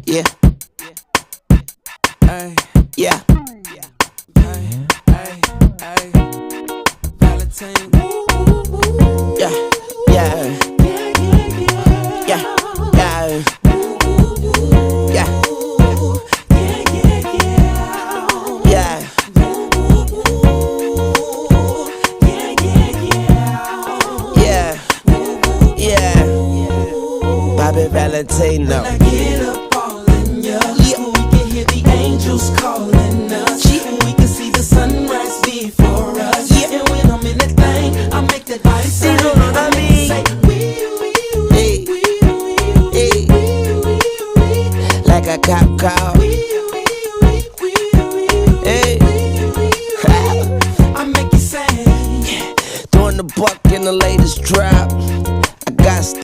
Yeah. Ay, yeah. Ay, ay, ay. Valentine. Yeah, yeah. Yeah, yeah. Yeah. Yeah. Yeah. Yeah. Bobby Valentino. When I get up all in ya, we can hear the angels calling.